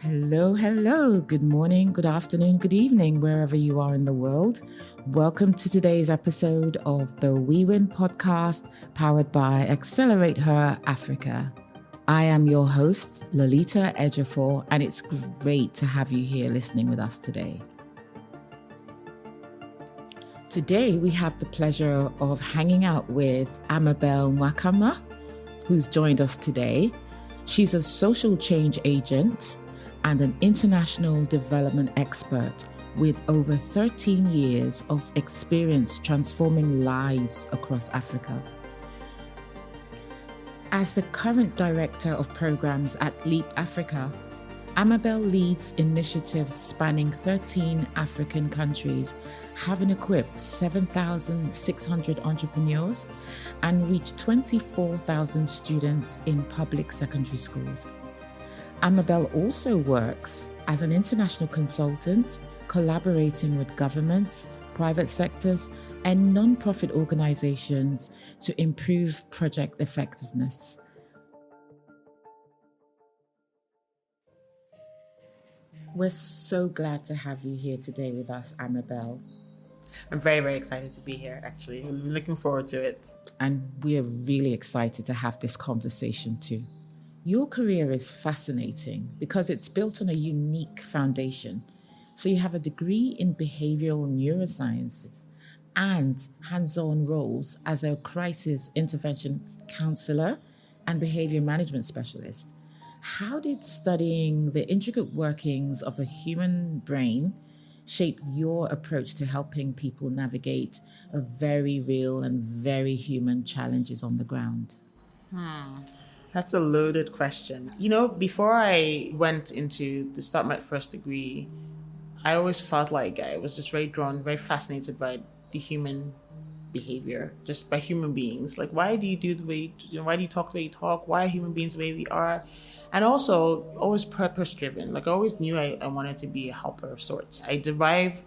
Hello, hello. Good morning, good afternoon, good evening, wherever you are in the world. Welcome to today's episode of the We Win podcast, powered by Accelerate Her Africa. I am your host, Lolita Ejiofor, and it's great to have you here listening with us today. Today, we have the pleasure of hanging out with Amabelle Nwakanma, who's joined us today. She's a social change agent and an international development expert with over 13 years of experience transforming lives across Africa. As the current director of programs at Leap Africa, Amabelle leads initiatives spanning 13 African countries, having equipped 7,600 entrepreneurs and reached 24,000 students in public secondary schools. Amabelle also works as an international consultant, collaborating with governments, private sectors, and non-profit organizations to improve project effectiveness. We're so glad to have you here today with us, Amabelle. I'm very, very excited to be here, actually. I'm looking forward to it. And we're really excited to have this conversation too. Your career is fascinating because it's built on a unique foundation. So you have a degree in behavioral neurosciences and hands-on roles as a crisis intervention counselor and behavior management specialist. How did studying the intricate workings of the human brain shape your approach to helping people navigate a very real and very human challenges on the ground? That's a loaded question. Before I went to start my first degree, I always felt like I was just very drawn, very fascinated by the human behavior, just by human beings. Like, why do you do the way, why do you talk the way you talk? Why are human beings the way we are? And also, always purpose driven. Like, I always knew I wanted to be a helper of sorts. I derive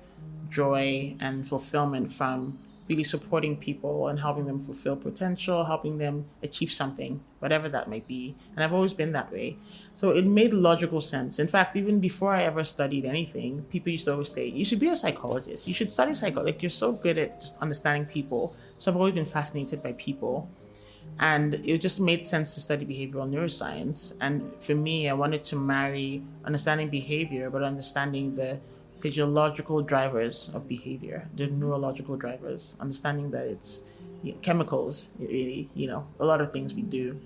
joy and fulfillment from really supporting people and helping them fulfill potential, helping them achieve something, whatever that might be. And I've always been that way. So it made logical sense. In fact, even before I ever studied anything, people used to always say, you should be a psychologist. You should study psychology. Like, you're so good at just understanding people. So I've always been fascinated by people. And it just made sense to study behavioral neuroscience. And for me, I wanted to marry understanding behavior, but understanding the physiological drivers of behavior, the neurological drivers, understanding that it's chemicals, really, a lot of things we do.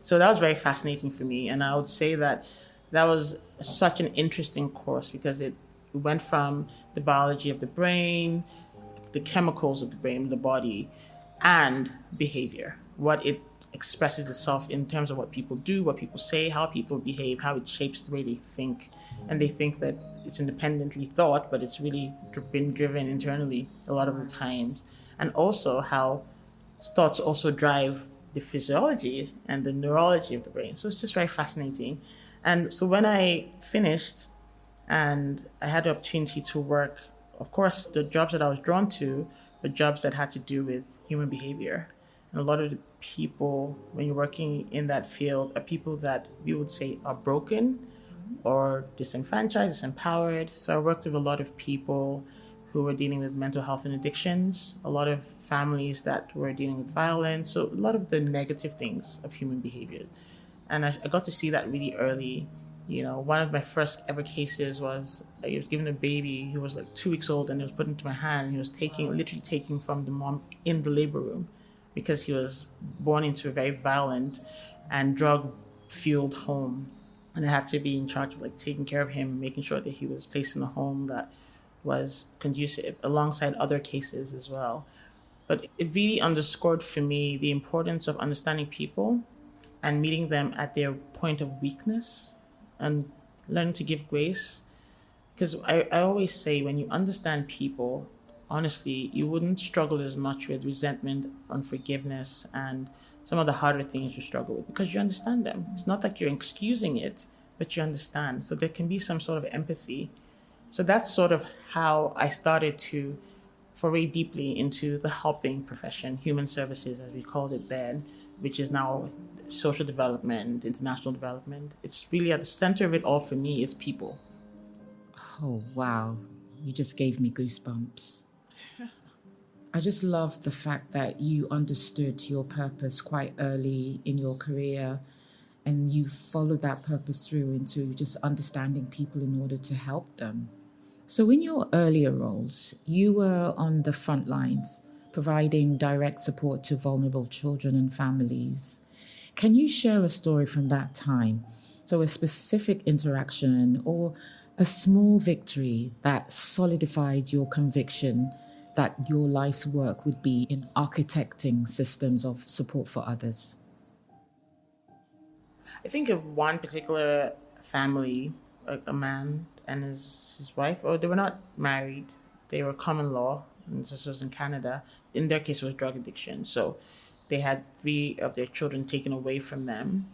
So that was very fascinating for me. And I would say that was such an interesting course because it went from the biology of the brain, the chemicals of the brain, the body, and behavior, what it expresses itself in terms of what people do, what people say, how people behave, how it shapes the way they think. And they think that it's independently thought, but it's really been driven internally a lot of the times. And also how thoughts also drive the physiology and the neurology of the brain. So it's just very fascinating. And so when I finished and I had the opportunity to work, of course, the jobs that I was drawn to were jobs that had to do with human behavior. And a lot of the people, when you're working in that field, are people that we would say are broken or disenfranchised, disempowered. So I worked with a lot of people who were dealing with mental health and addictions, a lot of families that were dealing with violence, so a lot of the negative things of human behavior. And I got to see that really early. One of my first ever cases was I was given a baby who was like 2 weeks old, and it was put into my hand. He was literally taking from the mom in the labor room because he was born into a very violent and drug-fueled home. And I had to be in charge of taking care of him, making sure that he was placed in a home that was conducive, alongside other cases as well. But it really underscored for me the importance of understanding people and meeting them at their point of weakness and learning to give grace. Because I always say, when you understand people, honestly, you wouldn't struggle as much with resentment, unforgiveness, and some of the harder things you struggle with because you understand them. It's not like you're excusing it, but you understand. So there can be some sort of empathy. So that's sort of how I started to foray deeply into the helping profession, human services, as we called it then, which is now social development, international development. It's really at the center of it all for me is people. Oh, wow. You just gave me goosebumps. I just love the fact that you understood your purpose quite early in your career and you followed that purpose through into just understanding people in order to help them. So, in your earlier roles, you were on the front lines, providing direct support to vulnerable children and families. Can you share a story from that time? So, a specific interaction or a small victory that solidified your conviction that your life's work would be in architecting systems of support for others? I think of one particular family, like a man and his wife, or they were not married, they were common law, and this was in Canada. In their case, it was drug addiction. So they had three of their children taken away from them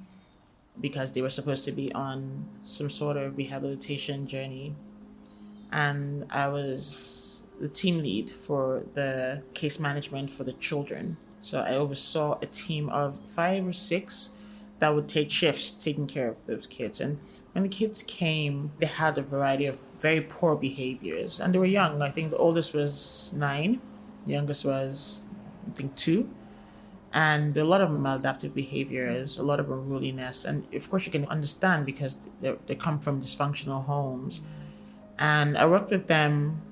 because they were supposed to be on some sort of rehabilitation journey. And I was the team lead for the case management for the children. So I oversaw a team of 5 or 6 that would take shifts taking care of those kids. And when the kids came, they had a variety of very poor behaviors. And they were young. I think the oldest was 9, the youngest was, I think, 2. And a lot of maladaptive behaviors, a lot of unruliness. And of course, you can understand because they come from dysfunctional homes. And I worked with them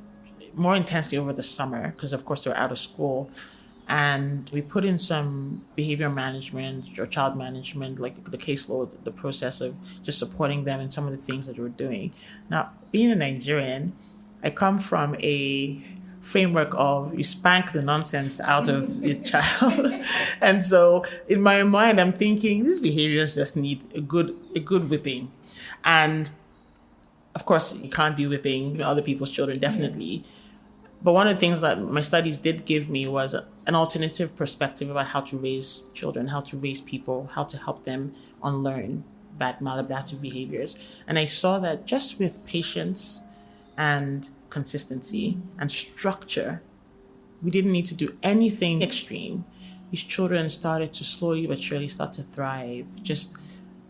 more intensely over the summer because, of course, they were out of school. And we put in some behavior management or child management, like the caseload, the process of just supporting them in some of the things that we're doing. Now, being a Nigerian, I come from a framework of you spank the nonsense out of your child. And so in my mind, I'm thinking these behaviors just need a good whipping. And of course, you can't be whipping other people's children, definitely. But one of the things that my studies did give me was an alternative perspective about how to raise children, how to raise people, how to help them unlearn bad maladaptive behaviors. And I saw that just with patience and consistency and structure, we didn't need to do anything extreme. These children started to slowly but surely start to thrive. Just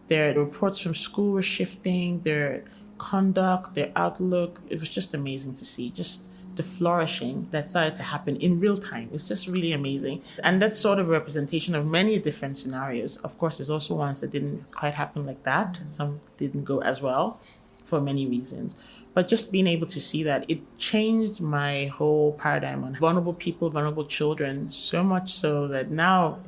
their reports from school were shifting, their conduct, their outlook. It was just amazing to see. Just the flourishing that started to happen in real time. It's just really amazing. And that's sort of a representation of many different scenarios. Of course, there's also ones that didn't quite happen like that. Some didn't go as well for many reasons. But just being able to see that, it changed my whole paradigm on vulnerable people, vulnerable children, so much so that now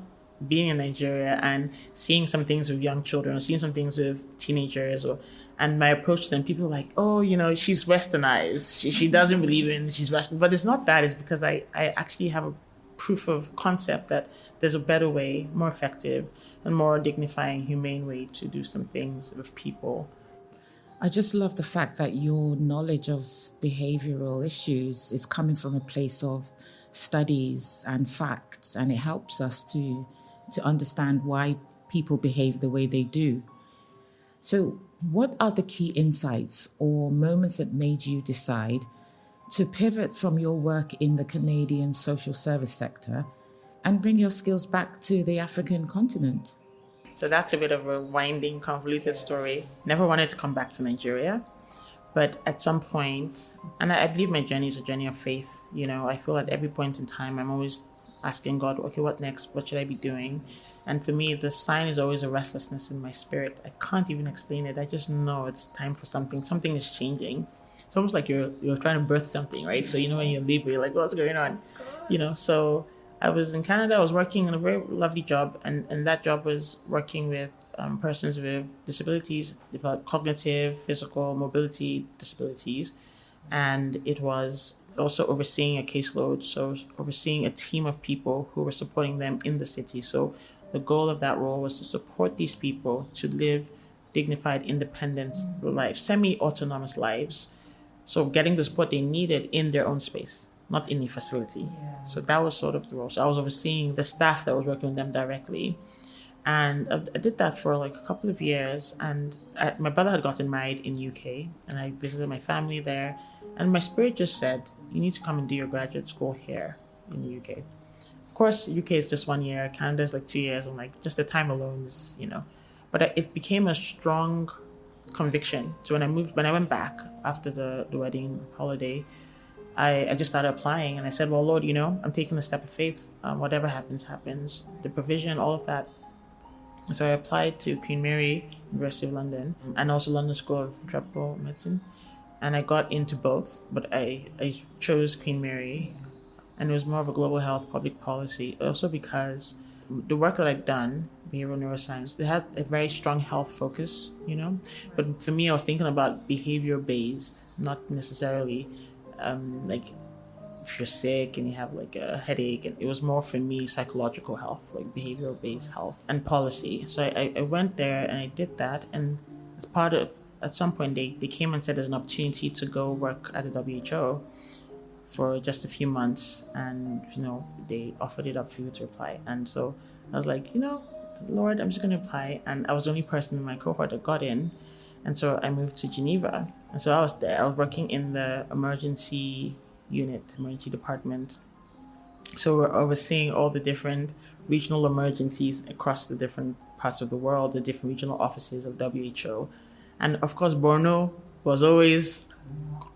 being in Nigeria and seeing some things with young children or seeing some things with teenagers and my approach to them, people are like, oh, she's westernized. She doesn't believe in she's Western. But it's not that. It's because I actually have a proof of concept that there's a better way, more effective and more dignifying, humane way to do some things with people. I just love the fact that your knowledge of behavioral issues is coming from a place of studies and facts, and it helps us to understand why people behave the way they do. So, what are the key insights or moments that made you decide to pivot from your work in the Canadian social service sector and bring your skills back to the African continent? So that's a bit of a winding, convoluted story. Never wanted to come back to Nigeria. But at some point, and I believe my journey is a journey of faith. I feel at every point in time, I'm always asking God, okay, what next? What should I be doing? And for me, the sign is always a restlessness in my spirit. I can't even explain it. I just know it's time for something. Something is changing. It's almost like you're trying to birth something, right? So, when you leave, you're like, what's going on? So I was in Canada. I was working in a very lovely job. And that job was working with persons with disabilities, developed cognitive, physical, mobility disabilities. And it was also overseeing a caseload, so overseeing a team of people who were supporting them in the city. So the goal of that role was to support these people to live dignified, independent lives, semi-autonomous lives. So getting the support they needed in their own space, not in a facility. Yeah. So that was sort of the role. So I was overseeing the staff that was working with them directly. And I did that for like a couple of years. And my brother had gotten married in UK, and I visited my family there. And my spirit just said, you need to come and do your graduate school here in the UK. Of course, UK is just 1 year. Canada is like 2 years. I'm like, just the time alone is, But it became a strong conviction. So when I went back after the wedding holiday, I just started applying, and I said, well, Lord, I'm taking a step of faith. Whatever happens, happens. The provision, all of that. So I applied to Queen Mary, University of London, and also London School of Tropical Medicine. And I got into both, but I chose Queen Mary, and it was more of a global health public policy. Also because the work that I've done, behavioral neuroscience, it had a very strong health focus, But for me, I was thinking about behavior-based, not necessarily like if you're sick and you have like a headache. And it was more for me psychological health, like behavioral-based health and policy. So I went there and I did that. And as part of, at some point, they came and said there's an opportunity to go work at the WHO for just a few months, and they offered it up for you to apply. And so I was like, Lord, I'm just going to apply. And I was the only person in my cohort that got in, and so I moved to Geneva. And so I was there. I was working in the emergency department. So we're overseeing all the different regional emergencies across the different parts of the world, the different regional offices of WHO. And of course, Borno was always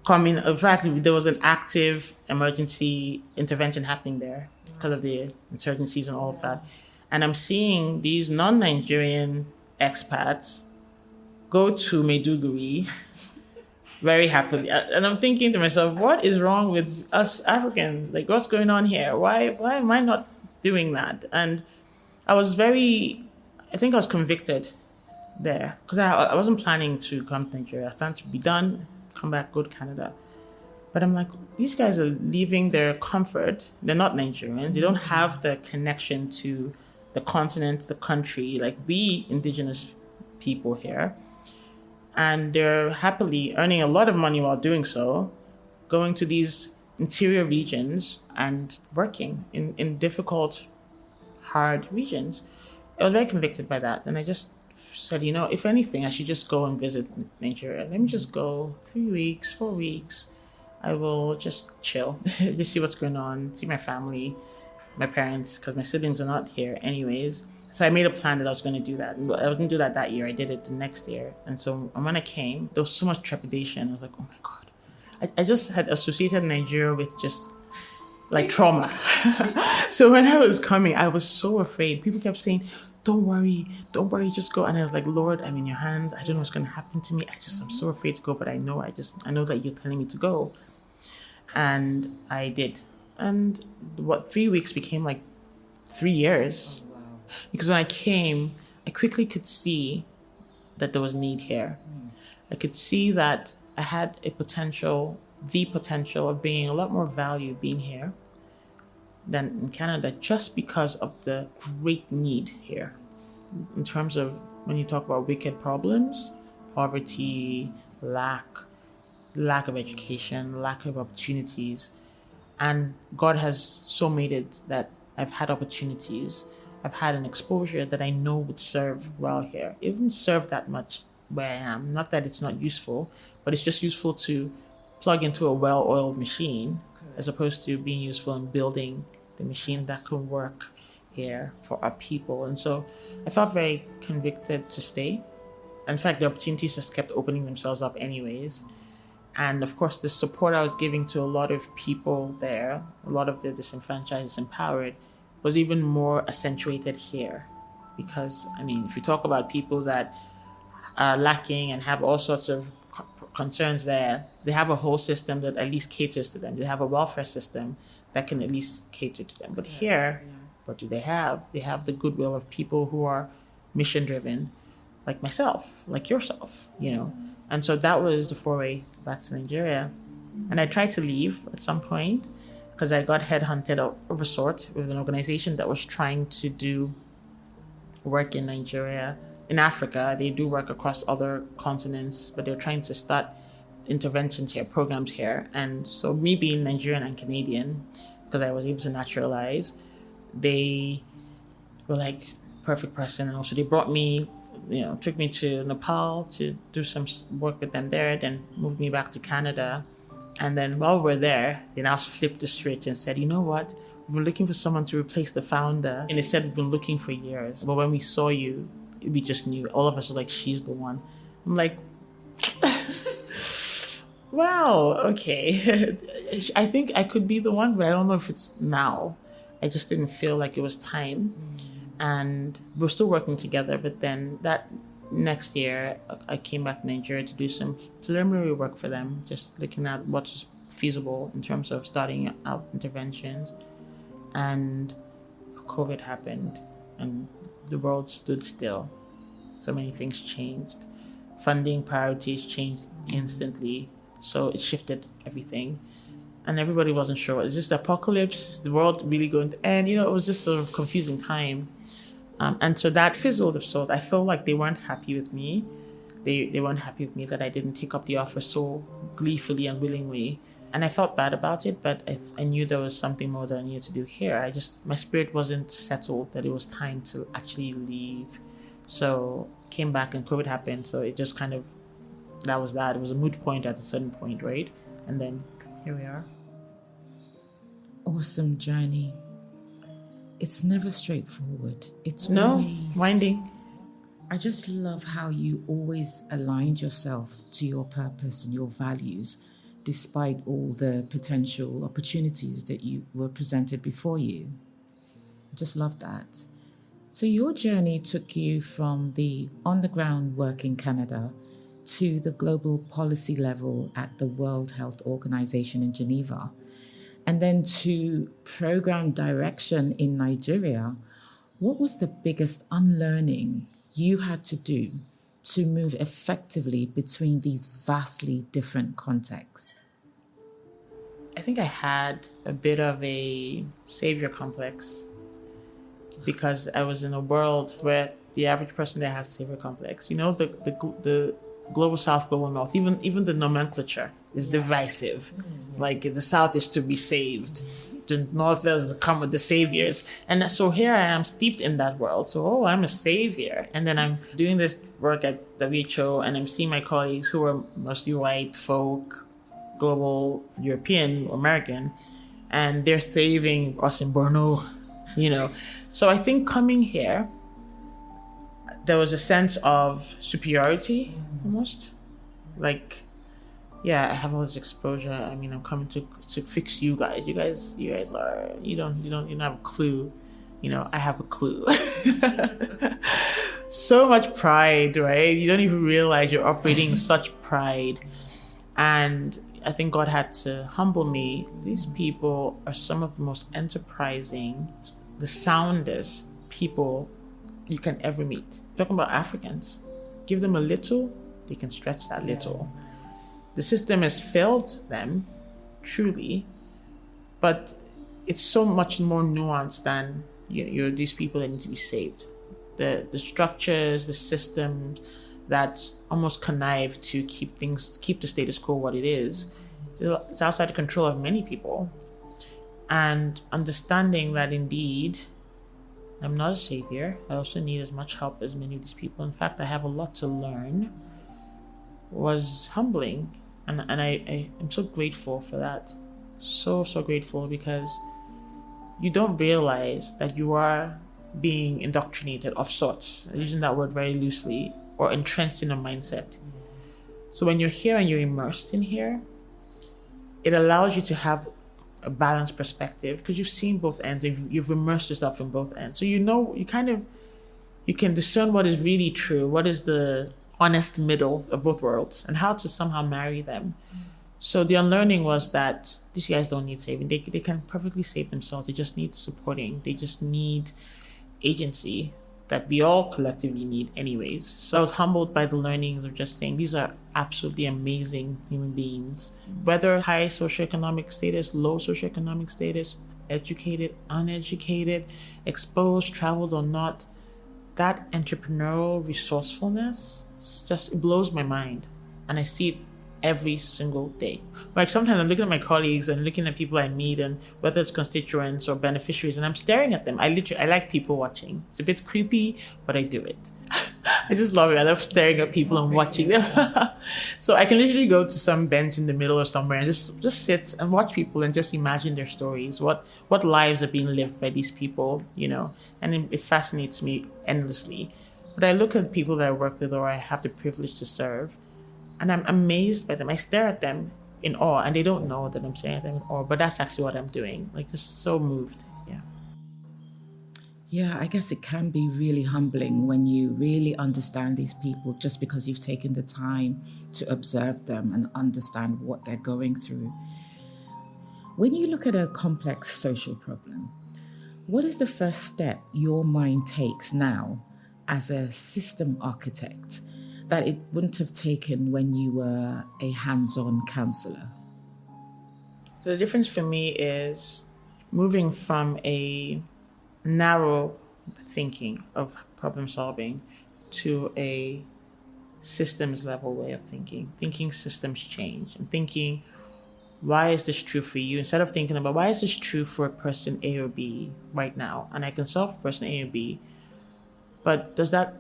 coming. In fact, there was an active emergency intervention happening there because of the insurgencies and all of that. And I'm seeing these non-Nigerian expats go to Maiduguri very happily. And I'm thinking to myself, what is wrong with us Africans? Like, what's going on here? Why am I not doing that? And I think I was convicted there, because I wasn't planning to come to Nigeria. I planned to be done, come back, go to Canada. But I'm like, these guys are leaving their comfort. They're not Nigerians. They don't have the connection to the continent, the country, like we indigenous people here. And they're happily earning a lot of money while doing so, going to these interior regions and working in difficult, hard regions. I was very convicted by that. And I just said, if anything, I should just go and visit Nigeria. Let me just go 3 weeks, 4 weeks. I will just chill, just see what's going on, see my family, my parents, because my siblings are not here anyways. So I made a plan that I was going to do that. I was going to do that year. I did it the next year. And so when I came, there was so much trepidation. I was like, oh my God. I just had associated Nigeria with just like trauma. So when I was coming, I was so afraid. People kept saying, don't worry, just go. And I was like, Lord, I'm in your hands. I don't know what's going to happen to me. I'm so afraid to go, but I know that you're telling me to go. And I did. And 3 weeks became like 3 years. Oh, wow. Because when I came, I quickly could see that there was need here. I could see that I had the potential of bringing a lot more value being here than in Canada, just because of the great need here. In terms of when you talk about wicked problems, poverty, lack of education, lack of opportunities. And God has so made it that I've had opportunities. I've had an exposure that I know would serve well here. It wouldn't serve that much where I am. Not that it's not useful, but it's just useful to plug into a well-oiled machine, as opposed to being useful in building the machine that can work here for our people. And so I felt very convicted to stay. In fact, the opportunities just kept opening themselves up anyways. And of course, the support I was giving to a lot of people there, a lot of the disenfranchised, disempowered, was even more accentuated here. Because, if you talk about people that are lacking and have all sorts of concerns there, they have a whole system that at least caters to them. They have a welfare system that can at least cater to them. But here, what do they have? They have the goodwill of people who are mission-driven, like myself, like yourself, And so that was the foray back to Nigeria. And I tried to leave at some point because I got headhunted of a sort with an organization that was trying to do work in Nigeria. In Africa, they do work across other continents, but they're trying to start interventions here, programs here. And so me being Nigerian and Canadian, because I was able to naturalize, they were like, perfect person. And also they brought me, took me to Nepal to do some work with them there, then moved me back to Canada. And then while we're there, they now flipped the switch and said, you know what? we're looking for someone to replace the founder. And they said, we've been looking for years. But when we saw you, we just knew. All of us were like, she's the one. I'm like, wow, okay. I think I could be the one, but I don't know if it's now. I just didn't feel like it was time. And we're still working together. But then that next year, I came back to Nigeria to do some preliminary work for them, just looking at what's feasible in terms of starting out interventions. And COVID happened and the world stood still. So many things changed. Funding priorities changed instantly. So it shifted everything. And everybody wasn't sure. Is this the apocalypse? Is the world really going to end? It was just sort of confusing time. And so that fizzled of sort. I felt like they weren't happy with me. They weren't happy with me that I didn't take up the offer so gleefully and willingly. And I felt bad about it, but I knew there was something more that I needed to do here. My spirit wasn't settled that it was time to actually leave. So came back and COVID happened. So it just kind of, that was that. It was a moot point at a certain point, right? And then here we are. Awesome journey. It's never straightforward. It's No, always winding. I just love how you always aligned yourself to your purpose and your values, despite all the potential opportunities that you were presented before you. I just love that. So your journey took you from the on-the-ground work in Canada to the global policy level at the World Health Organization in Geneva, and then to program direction in Nigeria. What was the biggest unlearning you had to do to move effectively between these vastly different contexts? I think I had a bit of a savior complex because I was in a world where the average person there has a savior complex. The global south, global north, even the nomenclature is divisive. Like the south is to be saved, the north is to come with the saviors. And so here I am steeped in that world. So, I'm a savior. And then I'm doing this work at WHO and I'm seeing my colleagues who are mostly white folk, global, European, American, and they're saving us in Borno, So I think coming here, there was a sense of superiority almost. Like, yeah, I have all this exposure. I mean, I'm coming to fix you guys. You guys are, you don't have a clue. I have a clue. So much pride, right? You don't even realize you're operating in such pride. And I think God had to humble me. These people are some of the most enterprising, the soundest people you can ever meet. Talking about Africans, give them a little, they can stretch that little. The system has failed them, truly, but it's so much more nuanced than you're these people that need to be saved. The structures, the systems that almost connive to keep the status quo what it is, it's outside the control of many people. And understanding that indeed, I'm not a savior. I also need as much help as many of these people. In fact, I have a lot to learn. Was humbling. And I am so grateful for that. So grateful, because you don't realize that you are being indoctrinated of sorts, using that word very loosely, or entrenched in a mindset. So when you're here and you're immersed in here, it allows you to have a balanced perspective because you've seen both ends. You've immersed yourself in both ends. So you can discern what is really true, what is the honest middle of both worlds, and how to somehow marry them. So the unlearning was that these guys don't need saving. They can perfectly save themselves. They just need supporting. They just need agency that we all collectively need anyways. So I was humbled by the learnings of just saying these are absolutely amazing human beings. Whether high socioeconomic status, low socioeconomic status, educated, uneducated, exposed, traveled or not, that entrepreneurial resourcefulness just blows my mind. And I see it every single day. Like sometimes I'm looking at my colleagues and looking at people I meet, and whether it's constituents or beneficiaries, and I'm staring at them. I like people watching. It's a bit creepy, but I do it. I just love it. I love staring at people and watching them. So I can literally go to some bench in the middle or somewhere and just sit and watch people and just imagine their stories. What lives are being lived by these people, and it fascinates me endlessly. But I look at people that I work with or I have the privilege to serve, and I'm amazed by them. I stare at them in awe, and they don't know that I'm staring at them in awe, but that's actually what I'm doing. Like, just so moved. Yeah. Yeah, I guess it can be really humbling when you really understand these people just because you've taken the time to observe them and understand what they're going through. When you look at a complex social problem, what is the first step your mind takes now as a system architect that it wouldn't have taken when you were a hands-on counsellor? So the difference for me is moving from a narrow thinking of problem solving to a systems level way of thinking systems change, and thinking, why is this true for you, instead of thinking about why is this true for person A or B right now, and I can solve person A or B, but does that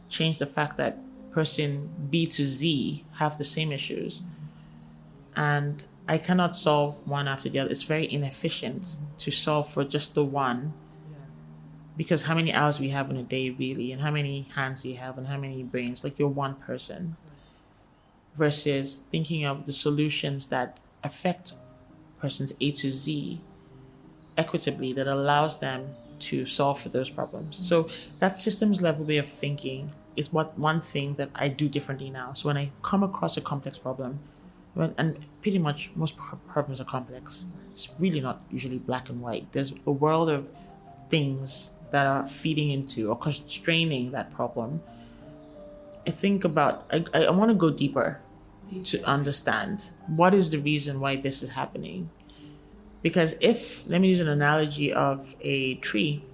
change the fact that person B to Z have the same issues, and I cannot solve one after the other. It's very inefficient to solve for just the one, because how many hours we have in a day really, and how many hands do you have, and how many brains, like you're one person, versus thinking of the solutions that affect persons A to Z equitably, that allows them to solve for those problems. So that systems level way of thinking is one thing that I do differently now. So when I come across a complex problem, and pretty much most problems are complex, it's really not usually black and white. There's a world of things that are feeding into or constraining that problem. I think about, I want to go deeper to understand what is the reason why this is happening. Because let me use an analogy of a tree.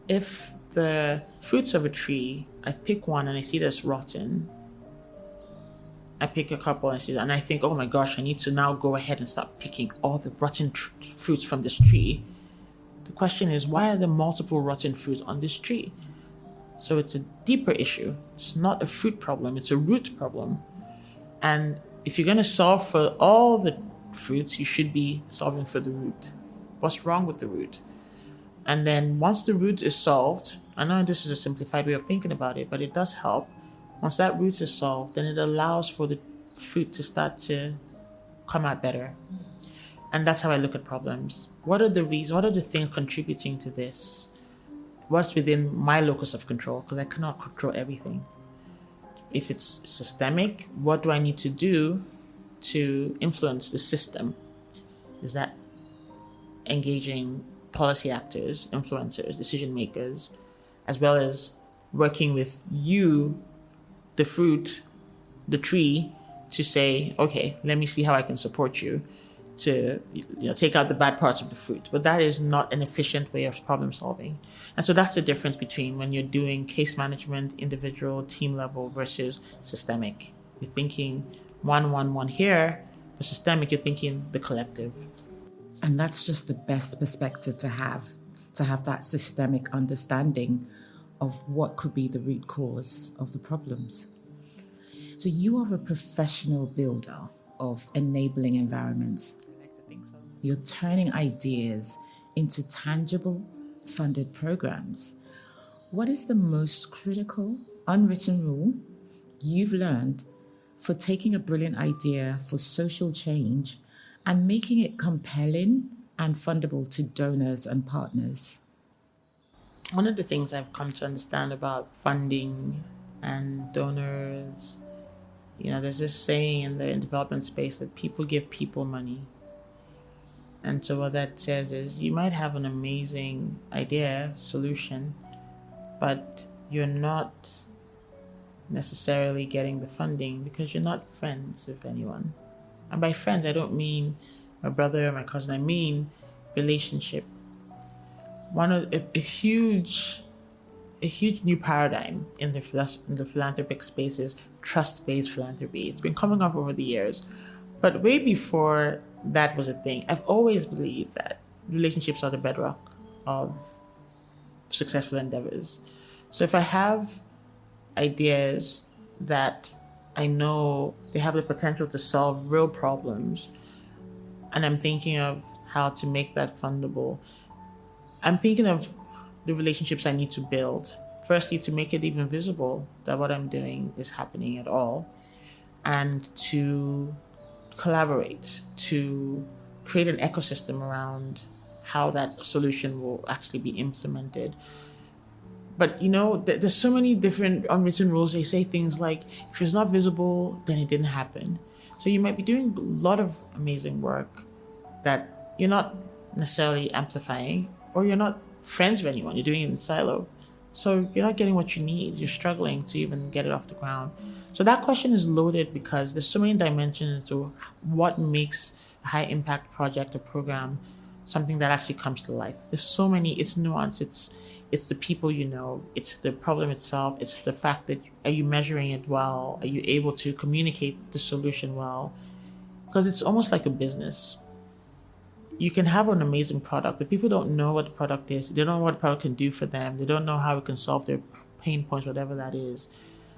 If the fruits of a tree, I pick one and I see that's rotten, I pick a couple and I see that, and I think, oh my gosh, I need to now go ahead and start picking all the rotten fruits from this tree. The question is, why are there multiple rotten fruits on this tree? So it's a deeper issue. It's not a fruit problem, it's a root problem. And if you're going to solve for all the fruits, you should be solving for the root. What's wrong with the root? And then once the root is solved, I know this is a simplified way of thinking about it, but it does help. Once that root is solved, then it allows for the fruit to start to come out better. And that's how I look at problems. What are the reasons? What are the things contributing to this? What's within my locus of control? Because I cannot control everything. If it's systemic, what do I need to do to influence the system? Is that engaging policy actors, influencers, decision makers, as well as working with you, the fruit, the tree, to say, okay, let me see how I can support you to take out the bad parts of the fruit. But that is not an efficient way of problem solving. And so that's the difference between when you're doing case management, individual, team level versus systemic. You're thinking one here, the systemic, you're thinking the collective. And that's just the best perspective to have that systemic understanding of what could be the root cause of the problems. So you are a professional builder of enabling environments. I like to think so. You're turning ideas into tangible, funded programs. What is the most critical, unwritten rule you've learned for taking a brilliant idea for social change and making it compelling and fundable to donors and partners? One of the things I've come to understand about funding and donors, there's this saying in the development space that people give people money. And so what that says is you might have an amazing idea, solution, but you're not necessarily getting the funding because you're not friends with anyone. And by friends, I don't mean my brother or my cousin. I mean relationship. One of a huge new paradigm in the philanthropic space is trust-based philanthropy. It's been coming up over the years, but way before that was a thing. I've always believed that relationships are the bedrock of successful endeavors. So if I have ideas that I know they have the potential to solve real problems, and I'm thinking of how to make that fundable. I'm thinking of the relationships I need to build. Firstly, to make it even visible that what I'm doing is happening at all, and to collaborate, to create an ecosystem around how that solution will actually be implemented. But there's so many different unwritten rules. They say things like, if it's not visible, then it didn't happen. So you might be doing a lot of amazing work that you're not necessarily amplifying, or you're not friends with anyone. You're doing it in silo. So you're not getting what you need. You're struggling to even get it off the ground. So that question is loaded because there's so many dimensions to what makes a high impact project or program something that actually comes to life. There's so many, it's nuanced, it's the people it's the problem itself, it's the fact that, are you measuring it well? Are you able to communicate the solution well? Because it's almost like a business. You can have an amazing product, but people don't know what the product is. They don't know what the product can do for them. They don't know how it can solve their pain points, whatever that is.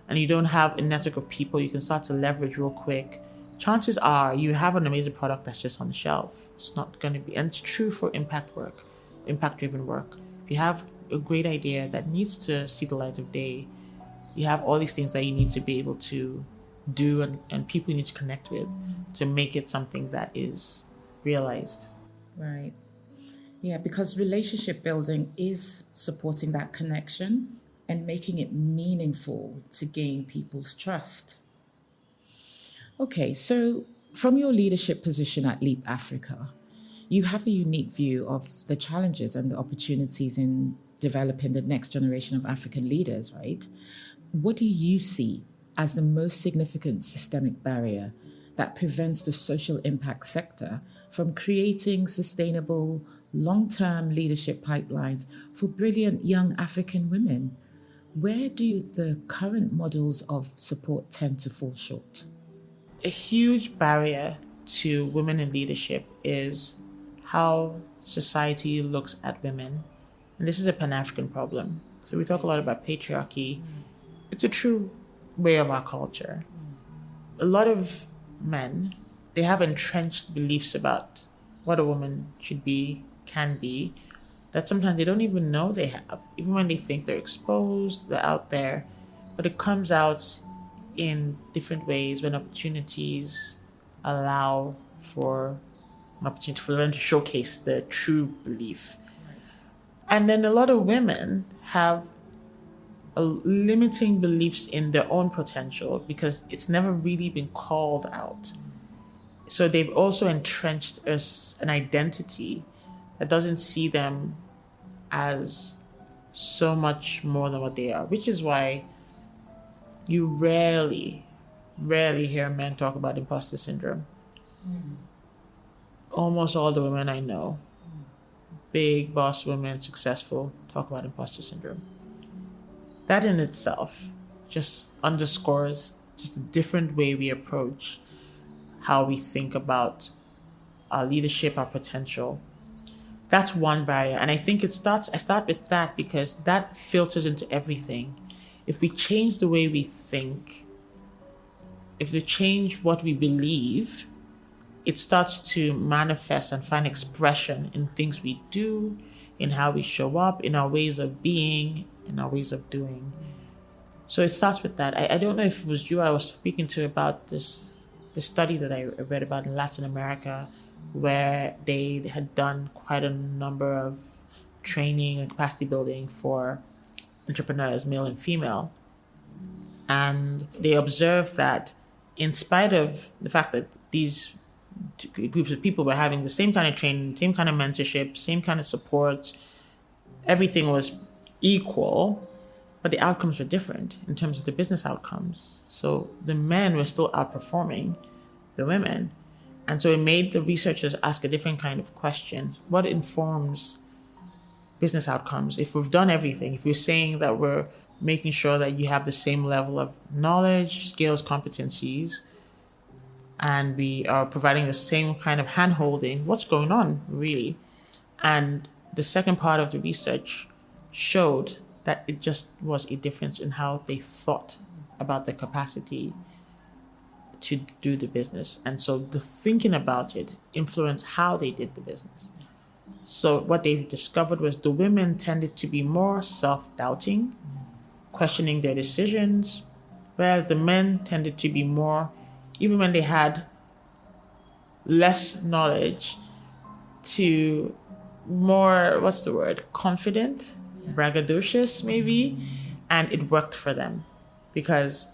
And you don't have a network of people you can start to leverage real quick. Chances are you have an amazing product that's just on the shelf. It's not going to be, and it's true for impact work, impact-driven work. If you have a great idea that needs to see the light of day, you have all these things that you need to be able to do, and people you need to connect with to make it something that is realized. Right. Yeah, because relationship building is supporting that connection and making it meaningful to gain people's trust. Okay, so from your leadership position at Leap Africa, you have a unique view of the challenges and the opportunities in developing the next generation of African leaders, right? What do you see as the most significant systemic barrier that prevents the social impact sector from creating sustainable, long-term leadership pipelines for brilliant young African women? Where do the current models of support tend to fall short? A huge barrier to women in leadership is how society looks at women. And this is a Pan-African problem. So we talk a lot about patriarchy. It's a true way of our culture. A lot of men, they have entrenched beliefs about what a woman should be, can be, that sometimes they don't even know they have. Even when they think they're exposed, they're out there. But it comes out in different ways when opportunities allow for an opportunity for them to showcase their true belief. And then a lot of women have limiting beliefs in their own potential because it's never really been called out. So they've also entrenched an identity that doesn't see them as so much more than what they are, which is why you rarely hear men talk about imposter syndrome. Almost all the women I know, big boss women, successful, talk about imposter syndrome. That in itself just underscores just a different way we approach how we think about our leadership, our potential. That's one barrier. And I think I start with that because that filters into everything. If we change the way we think, if we change what we believe, it starts to manifest and find expression in things we do, in how we show up, in our ways of being, in our ways of doing. So it starts with that. I don't know if it was you I was speaking to about this study that I read about in Latin America, where they had done quite a number of training and capacity building for entrepreneurs, male and female. And they observed that in spite of the fact that these groups of people were having the same kind of training, same kind of mentorship, same kind of support, everything was equal, but the outcomes were different in terms of the business outcomes. So the men were still outperforming the women. And so it made the researchers ask a different kind of question. What informs business outcomes? If we've done everything, if we're saying that we're making sure that you have the same level of knowledge, skills, competencies, and we are providing the same kind of hand-holding, what's going on, really? And the second part of the research showed that it just was a difference in how they thought about the capacity to do the business. And so the thinking about it influenced how they did the business. So what they discovered was the women tended to be more self-doubting, questioning their decisions, whereas the men tended to be more, even when they had less knowledge, to more, what's the word, confident, braggadocious maybe, and it worked for them because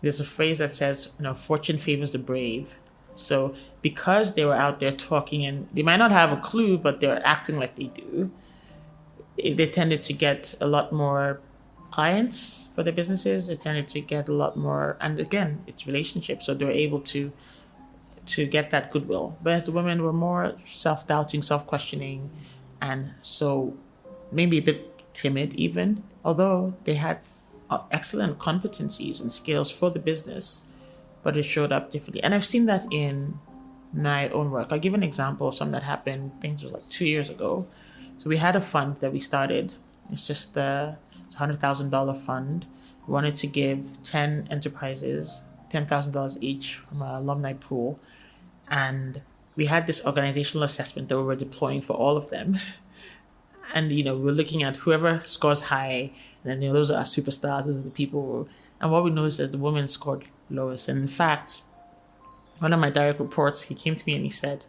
there's a phrase that says, fortune favors the brave. So because they were out there talking, and they might not have a clue, but they're acting like they do, they tended to get a lot more clients for their businesses. They tended to get a lot more, and again, it's relationships. So they're able to get that goodwill. Whereas the women were more self-doubting, self-questioning, and so maybe a bit timid even, although they had excellent competencies and skills for the business, but it showed up differently. And I've seen that in my own work. I'll give an example of something that happened, I think it was like 2 years ago. So we had a fund that we started. It's just a $100,000 fund. We wanted to give 10 enterprises $10,000 each from our alumni pool. And we had this organizational assessment that we were deploying for all of them. And, we were looking at whoever scores high, and then, those are our superstars, those are the people. And what we noticed is the women scored lowest. And in fact, one of my direct reports, he came to me and he said,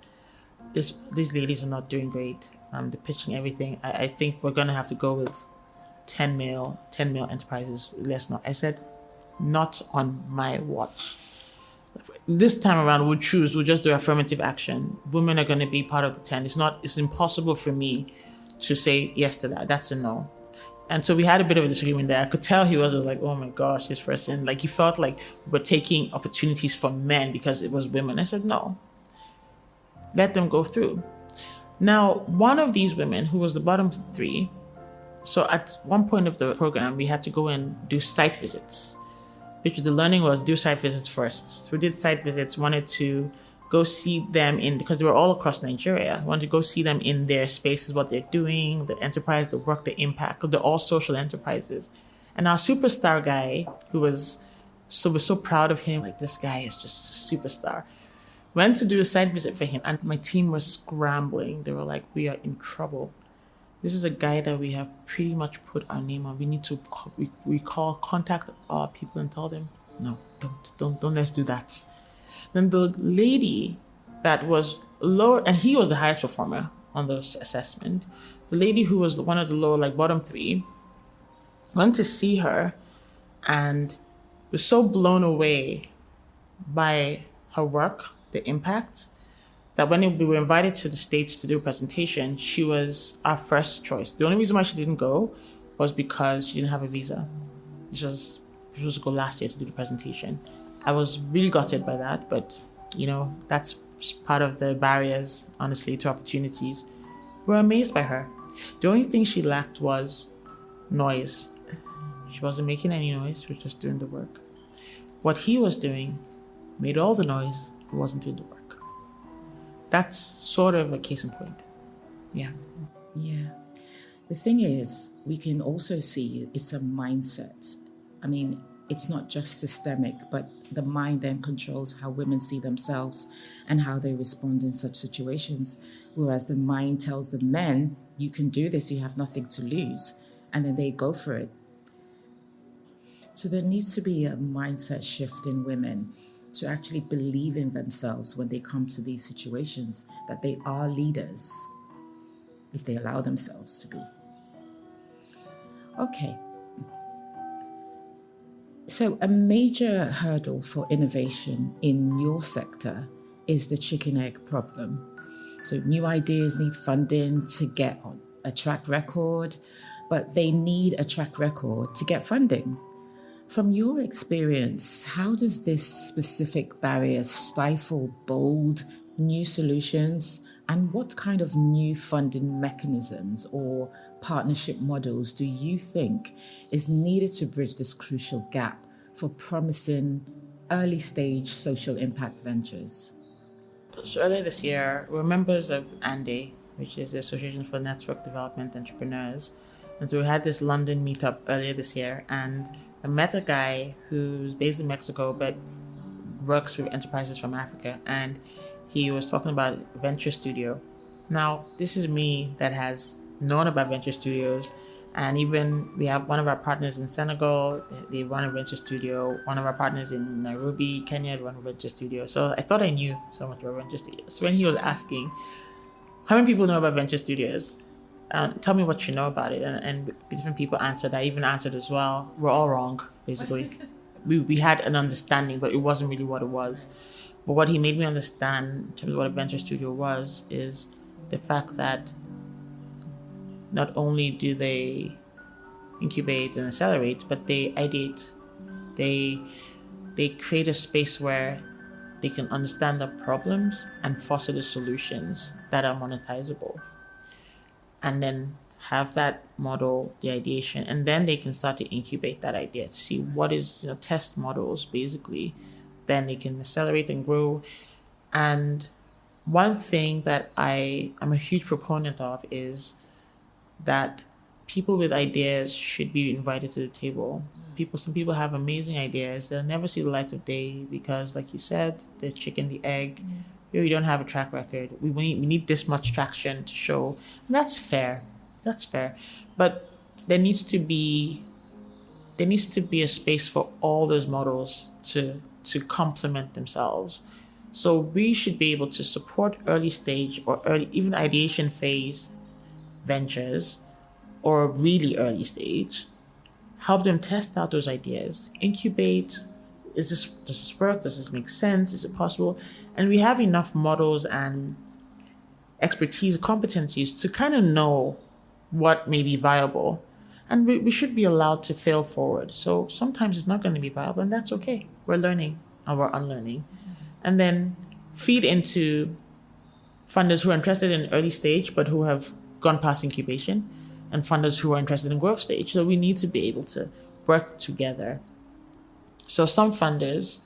these ladies are not doing great. They're pitching everything. I think we're going to have to go with 10 male enterprises. Let's not. I said, not on my watch. This time around, we'll just do affirmative action. Women are going to be part of the 10. It's impossible for me to say yes to that. That's a no. And so we had a bit of a disagreement there. I could tell he was like, oh my gosh, this person, like he felt like we're taking opportunities from men because it was women. I said, no, let them go through. Now, one of these women who was the bottom 3, so at one point of the program, we had to go and do site visits, which the learning was do site visits first. So we did site visits, wanted to go see them because they were all across Nigeria. Wanted to go see them in their spaces, what they're doing, the enterprise, the work, the impact. They're all social enterprises. And our superstar guy, we're so proud of him, like this guy is just a superstar. Went to do a site visit for him, and my team was scrambling. They were like, we are in trouble. This is a guy that we have pretty much put our name on. We need to, contact our people and tell them, no, don't let's do that. Then the lady that was lower, and he was the highest performer on the assessment, the lady who was one of the lower, like bottom 3, went to see her and was so blown away by her work, the impact, that when we were invited to the States to do a presentation, she was our first choice. The only reason why she didn't go was because she didn't have a visa. She was supposed to go last year to do the presentation. I was really gutted by that, but, that's part of the barriers, honestly, to opportunities. We're amazed by her. The only thing she lacked was noise. She wasn't making any noise. She was just doing the work. What he was doing made all the noise, but wasn't doing the work. That's sort of a case in point. Yeah. Yeah. The thing is, we can also see it's a mindset. I mean, it's not just systemic, but the mind then controls how women see themselves and how they respond in such situations. Whereas the mind tells the men, you can do this, you have nothing to lose. And then they go for it. So there needs to be a mindset shift in women to actually believe in themselves when they come to these situations, that they are leaders if they allow themselves to be. Okay. So a major hurdle for innovation in your sector is the chicken egg problem. So new ideas need funding to get on a track record, but they need a track record to get funding. From your experience, how does this specific barrier stifle bold new solutions? And what kind of new funding mechanisms or partnership models do you think is needed to bridge this crucial gap for promising early stage social impact ventures? So earlier this year, we're members of ANDE, which is the Association for Network Development Entrepreneurs. And so we had this London meetup earlier this year, and I met a guy who's based in Mexico but works with enterprises from Africa, and he was talking about Venture Studio. Now, this is me that has known about Venture Studios, and even we have one of our partners in Senegal, they run a Venture Studio. One of our partners in Nairobi, Kenya, run a Venture Studio. So I thought I knew so much about Venture Studios. So when he was asking, how many people know about Venture Studios? Tell me what you know about it. And different people answered. I even answered as well. We're all wrong, basically. we had an understanding, but it wasn't really what it was. But what he made me understand in terms of what a venture studio was is the fact that not only do they incubate and accelerate, but they ideate. They create a space where they can understand the problems and foster the solutions that are monetizable. And then have that model, the ideation, and then they can start to incubate that idea to see what is, test models basically. Then they can accelerate and grow. And one thing that I'm a huge proponent of is that people with ideas should be invited to the table. Some people have amazing ideas. They'll never see the light of day because, like you said, the chicken, the egg. Here we don't have a track record. We need this much traction to show. And that's fair. That's fair. But there needs to be a space for all those models to complement themselves. So we should be able to support early stage or even ideation phase ventures or really early stage, help them test out those ideas, incubate. Does this work? Does this make sense? Is it possible? And we have enough models and expertise, competencies to kind of know what may be viable. And we should be allowed to fail forward. So sometimes it's not going to be viable, and that's okay. We're learning and we're unlearning. And then feed into funders who are interested in early stage, but who have gone past incubation, and funders who are interested in growth stage. So we need to be able to work together. So some funders,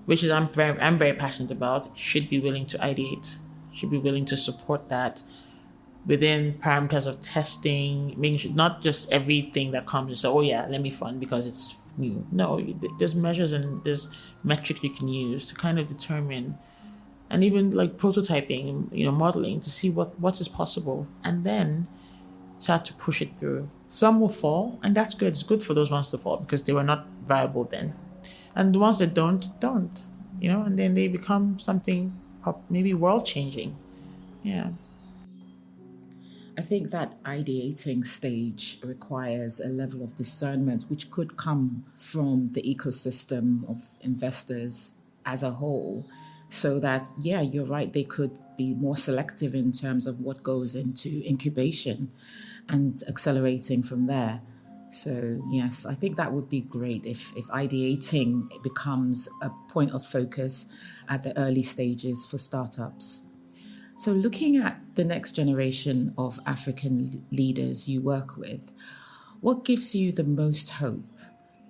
which is I'm very passionate about, should be willing to ideate, should be willing to support that within parameters of testing, making sure not just everything that comes and say, oh yeah, let me fund because it's new. No, there's measures and there's metrics you can use to kind of determine, and even like prototyping, modeling to see what is possible, and then start to push it through. Some will fall, and that's good. It's good for those ones to fall because they were not viable then. And the ones that don't, and then they become something maybe world-changing. Yeah. I think that ideating stage requires a level of discernment, which could come from the ecosystem of investors as a whole. So that, yeah, you're right, they could be more selective in terms of what goes into incubation and accelerating from there. So, yes, I think that would be great if ideating becomes a point of focus at the early stages for startups. So looking at the next generation of African leaders you work with, what gives you the most hope?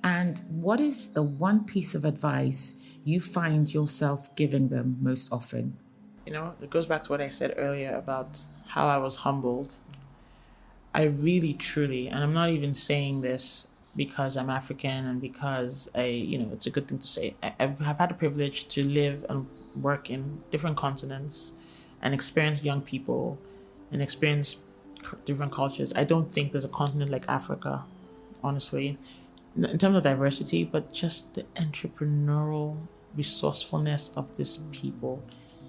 And what is the one piece of advice you find yourself giving them most often? It goes back to what I said earlier about how I was humbled. I really, truly, and I'm not even saying this because I'm African and because it's a good thing to say. I've had the privilege to live and work in different continents and experience young people and experience different cultures. I don't think there's a continent like Africa, honestly, in terms of diversity, but just the entrepreneurial resourcefulness of these people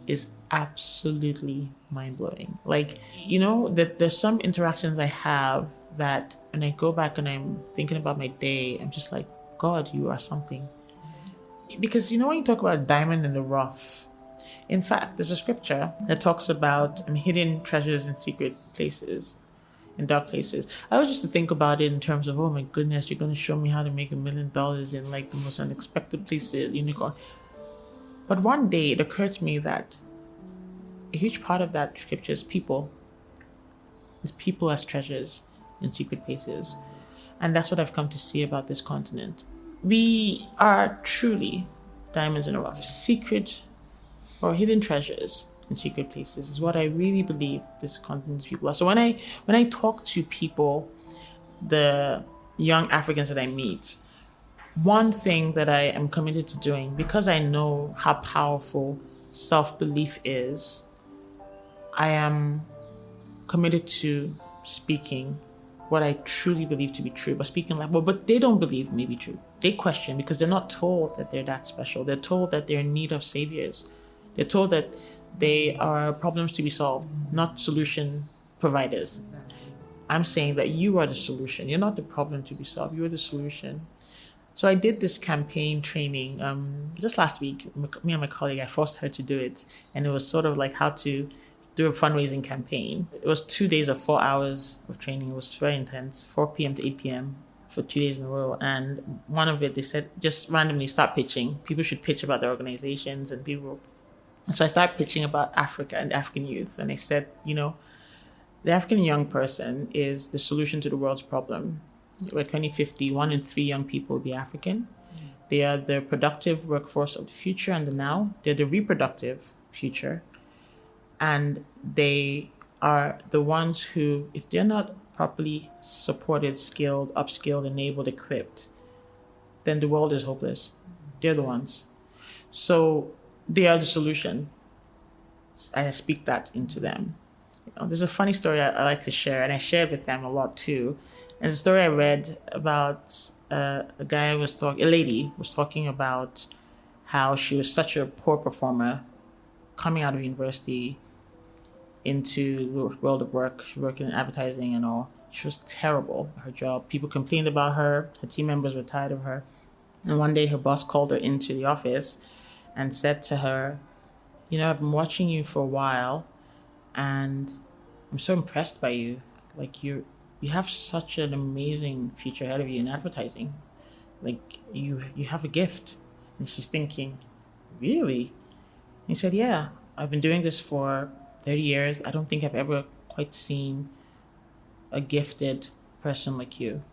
is absolutely mind-blowing. Like, that there's some interactions I have that when I go back and I'm thinking about my day, I'm just like, God, you are something. Because when you talk about diamond in the rough, in fact, there's a scripture that talks about hidden treasures in secret places, in dark places. I always used to think about it in terms of, oh my goodness, you're going to show me how to make $1 million in like the most unexpected places, unicorn. But one day it occurred to me that a huge part of that scripture is people. Is people as treasures in secret places. And that's what I've come to see about this continent. We are truly diamonds in the rough, secret or hidden treasures in secret places is what I really believe this continent's people are. So when I talk to people, the young Africans that I meet, one thing that I am committed to doing, because I know how powerful self-belief is, I am committed to speaking what I truly believe to be true, but speaking like, well, but they don't believe may be true. They question because they're not told that they're that special. They're told that they're in need of saviors. They're told that they are problems to be solved, not solution providers. I'm saying that you are the solution. You're not the problem to be solved. You're the solution. So I did this campaign training just last week. Me and my colleague, I forced her to do it. And it was sort of like how to do a fundraising campaign. It was 2 days of 4 hours of training. It was very intense, 4 p.m. to 8 p.m. for 2 days in a row. And one of it, they said, just randomly start pitching. People should pitch about their organizations and people. So I started pitching about Africa and African youth. And I said, the African young person is the solution to the world's problem. By 2050, 1 in 3 young people will be African. They are the productive workforce of the future and the now. They're the reproductive future. And they are the ones who, if they're not properly supported, skilled, upskilled, enabled, equipped, then the world is hopeless. They're the ones. So they are the solution. I speak that into them. There's a funny story I like to share, and I share it with them a lot too. There's a story I read about a lady was talking about how she was such a poor performer coming out of university into the world of work. She worked in advertising and all. She was terrible at her job. People complained about her. Her team members were tired of her. And one day her boss called her into the office and said to her, I've been watching you for a while and I'm so impressed by you. Like you have such an amazing future ahead of you in advertising. Like you have a gift. And she's thinking, really? And he said, yeah, I've been doing this for 30 years. I don't think I've ever quite seen a gifted person like you.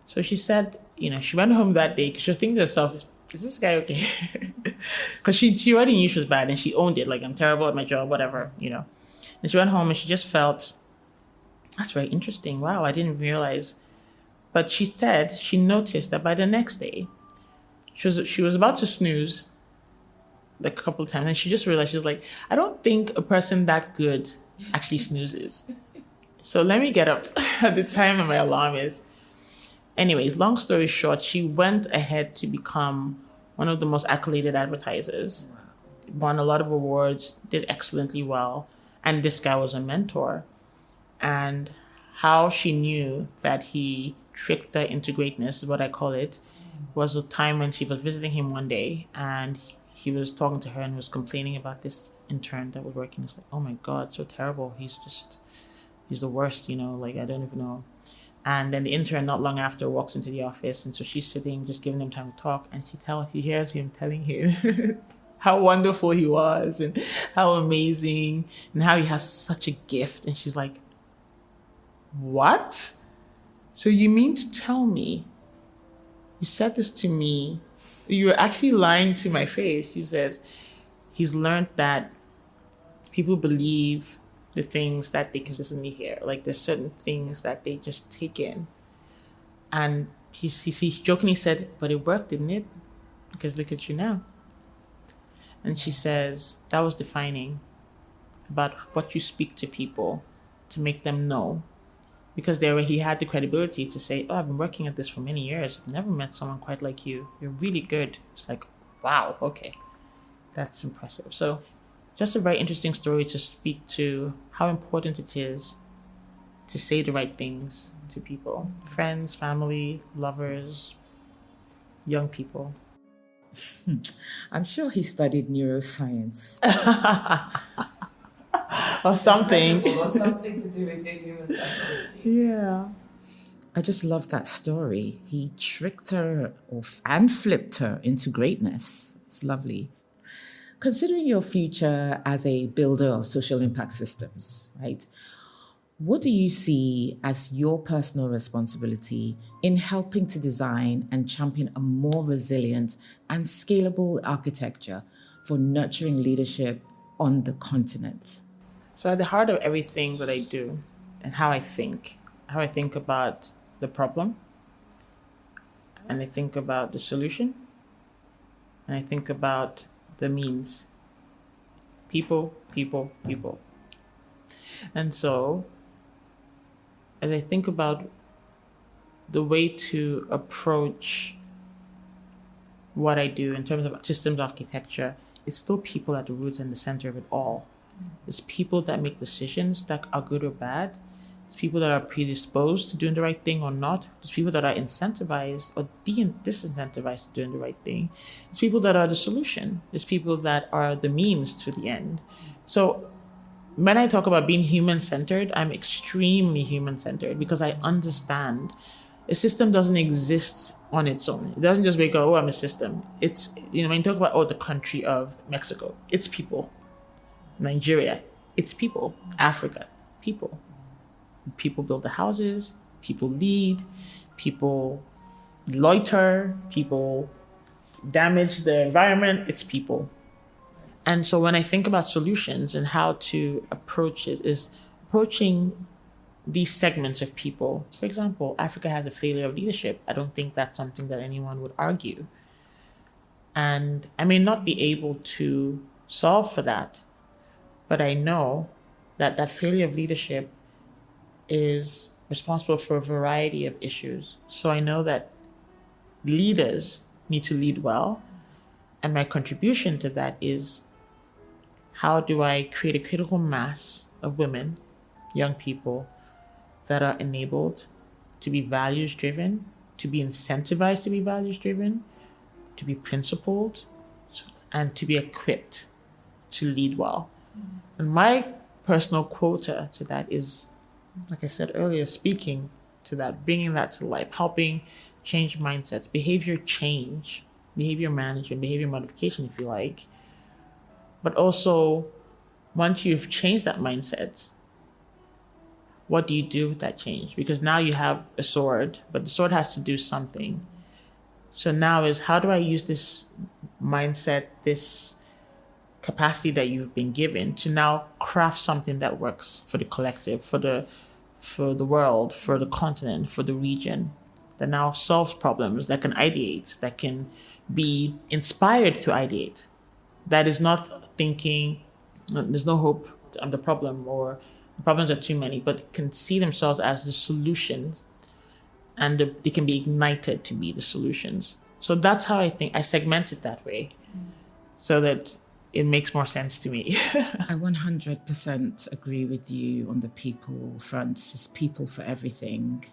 So she said, she went home that day because she was thinking to herself, is this guy okay? Because she already knew she was bad and she owned it. Like, I'm terrible at my job, whatever, And she went home and she just felt, that's very interesting. Wow, I didn't realize. But she said she noticed that by the next day, she was about to snooze like a couple of times, and she just realized, she was like, I don't think a person that good actually snoozes. So let me get up at the time that my alarm is. Anyways, long story short, she went ahead to become one of the most accoladed advertisers. Won a lot of awards, did excellently well. And this guy was a mentor. And how she knew that he tricked her into greatness, is what I call it, was a time when she was visiting him one day and he was talking to her and was complaining about this intern that was working. It's like, oh my God, so terrible. He's the worst, like I don't even know. And then the intern not long after walks into the office, and so she's sitting, just giving him time to talk, and he hears him telling him how wonderful he was and how amazing and how he has such a gift. And she's like, what? So you mean to tell me you said this to me? You were actually lying to my face. She says he's learned that people believe the things that they consistently hear. Like there's certain things that they just take in. And he jokingly said, but it worked, didn't it? Because look at you now. And she says, that was defining about what you speak to people to make them know. Because he had the credibility to say, oh, I've been working at this for many years. I've never met someone quite like you. You're really good. It's like, wow, okay. That's impressive. So just a very interesting story to speak to how important it is to say the right things to people. Friends, family, lovers, young people. I'm sure he studied neuroscience. Or something. Or something to do with human psychology. Yeah. I just love that story. He tricked her and flipped her into greatness. It's lovely. Considering your future as a builder of social impact systems, right? What do you see as your personal responsibility in helping to design and champion a more resilient and scalable architecture for nurturing leadership on the continent? So at the heart of everything that I do and how I think about the problem, and I think about the solution, and I think about the means. People, people, people. And so as I think about the way to approach what I do in terms of systems architecture, it's still people at the root and the center of it all. It's people that make decisions that are good or bad. It's people that are predisposed to doing the right thing or not. It's people that are incentivized or disincentivized to doing the right thing. It's people that are the solution. It's people that are the means to the end. So when I talk about being human-centered, I'm extremely human-centered because I understand a system doesn't exist on its own. It doesn't just make, oh, I'm a system. It's, when you talk about, the country of Mexico, it's people. Nigeria, it's people. Africa, people. People build the houses, people lead, people loiter, people damage the environment, it's people. And so when I think about solutions and how to approach it, is approaching these segments of people. For example, Africa has a failure of leadership. I don't think that's something that anyone would argue. And I may not be able to solve for that, but I know that that failure of leadership is responsible for a variety of issues. So I know that leaders need to lead well. And my contribution to that is, how do I create a critical mass of women, young people, that are enabled to be values-driven, to be incentivized to be values-driven, to be principled, and to be equipped to lead well. And my personal quota to that is, like I said earlier, speaking to that, bringing that to life, helping change mindsets, behavior change, behavior management, behavior modification, if you like. But also, once you've changed that mindset, what do you do with that change? Because now you have a sword, but the sword has to do something. So now is, how do I use this mindset, this capacity that you've been given to now craft something that works for the collective, for the world, for the continent, for the region, that now solves problems, that can ideate, that can be inspired to ideate, that is not thinking, there's no hope, I'm the problem, or the problems are too many, but can see themselves as the solutions, and they can be ignited to be the solutions. So that's how I think I segment it that way, so that it makes more sense to me. I 100% agree with you on the people front. It's people for everything.